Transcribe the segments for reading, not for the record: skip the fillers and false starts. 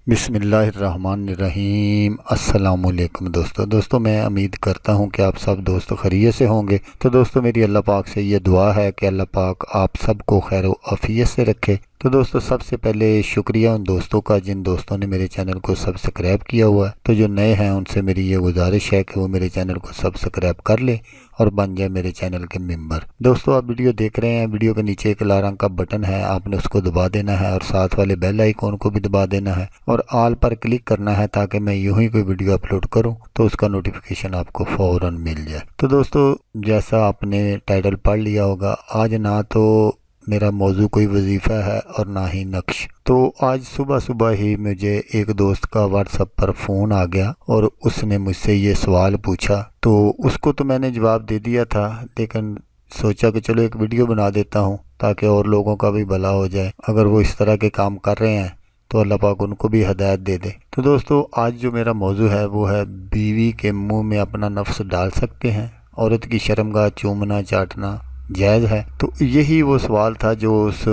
बिस्मिल्लाहिर्रहमानिर्रहीम। अस्सलामुअलैकुम दोस्तों मैं उम्मीद करता हूँ कि आप सब दोस्त खैरियत से होंगे। तो दोस्तों मेरी अल्लाह पाक से ये दुआ है कि अल्लाह पाक आप सबको खैर आफियत से रखे। तो दोस्तों सबसे पहले शुक्रिया उन दोस्तों का जिन दोस्तों ने मेरे चैनल को सब्सक्राइब किया हुआ है। तो जो नए हैं उनसे मेरी ये गुजारिश है कि वो मेरे चैनल को सब्सक्राइब कर लें और बन जाए मेरे चैनल के मेंबर। दोस्तों आप वीडियो देख रहे हैं, वीडियो के नीचे एक लाल रंग का बटन है, आपने उसको दबा देना है और साथ वाले बेल आइकॉन को भी दबा देना है और ऑल पर क्लिक करना है ताकि मैं यूं ही कोई वीडियो अपलोड करूं तो उसका नोटिफिकेशन आपको फ़ौरन मिल जाए। तो दोस्तों जैसा आपने टाइटल पढ़ लिया होगा, आज ना तो मेरा मौजू कोई वजीफ़ा है और ना ही नक्श। तो आज सुबह सुबह ही मुझे एक दोस्त का व्हाट्सएप पर फ़ोन आ गया और उसने मुझसे ये सवाल पूछा। तो उसको तो मैंने जवाब दे दिया था, लेकिन सोचा कि चलो एक वीडियो बना देता हूँ ताकि और लोगों का भी भला हो जाए। अगर वो इस तरह के काम कर रहे हैं तो अल्लाह पाक उनको भी हदायत दे दे। तो दोस्तों आज जो मेरा मौजू है वो है, बीवी के मुंह में अपना नफ्स डाल सकते हैं, औरत की शर्मगाह चूमना चाटना जायज़ है। तो यही वो सवाल था जो उस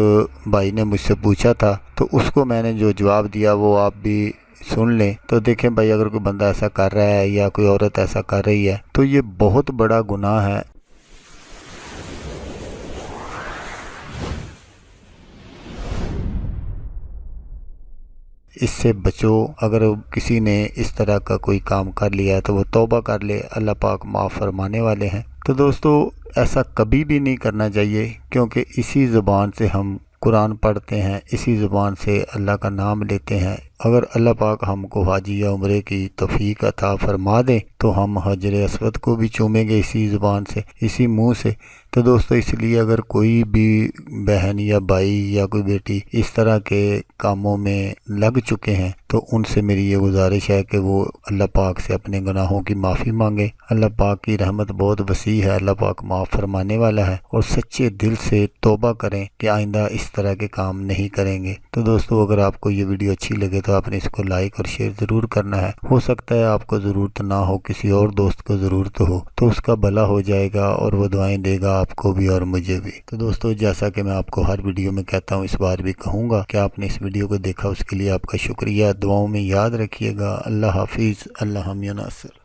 भाई ने मुझसे पूछा था। तो उसको मैंने जो जवाब दिया वो आप भी सुन लें। तो देखें भाई, अगर कोई बंदा ऐसा कर रहा है या कोई औरत ऐसा कर रही है तो ये बहुत बड़ा गुनाह है। इससे बचो। अगर किसी ने इस तरह का कोई काम कर लिया है तो वो तौबा कर ले, अल्लाह पाक माफ़ फरमाने वाले हैं। तो दोस्तों ऐसा कभी भी नहीं करना चाहिए, क्योंकि इसी ज़ुबान से हम कुरान पढ़ते हैं, इसी ज़ुबान से अल्लाह का नाम लेते हैं। अगर अल्लाह पाक हमको हाजी या उम्रे की तौफीक अता फरमा दे तो हम हजर अस्वद को भी चूमेंगे इसी ज़ुबान से, इसी मुंह से। तो दोस्तों इसलिए अगर कोई भी बहन या भाई या कोई बेटी इस तरह के कामों में लग चुके हैं तो उनसे मेरी ये गुजारिश है कि वो अल्लाह पाक से अपने गुनाहों की माफ़ी मांगे। अल्लाह पाक की रहमत बहुत वसी है, अल्लाह पाक माफ़ फरमाने वाला है, और सच्चे दिल से तौबा करें कि आइंदा इस तरह के काम नहीं करेंगे। तो दोस्तों अगर आपको ये वीडियो अच्छी लगे तो आपने इसको लाइक और शेयर ज़रूर करना है। हो सकता है आपको ज़रूरत ना हो, किसी और दोस्त को ज़रूरत हो, तो उसका भला हो जाएगा और वो दुआएं देगा आपको भी और मुझे भी। तो दोस्तों जैसा कि मैं आपको हर वीडियो में कहता हूँ, इस बार भी कहूँगा कि आपने इस वीडियो को देखा उसके लिए आपका शुक्रिया। दुआओं में याद रखिएगा। अल्लाह हाफिज़। अल्लाह हम या नासिर।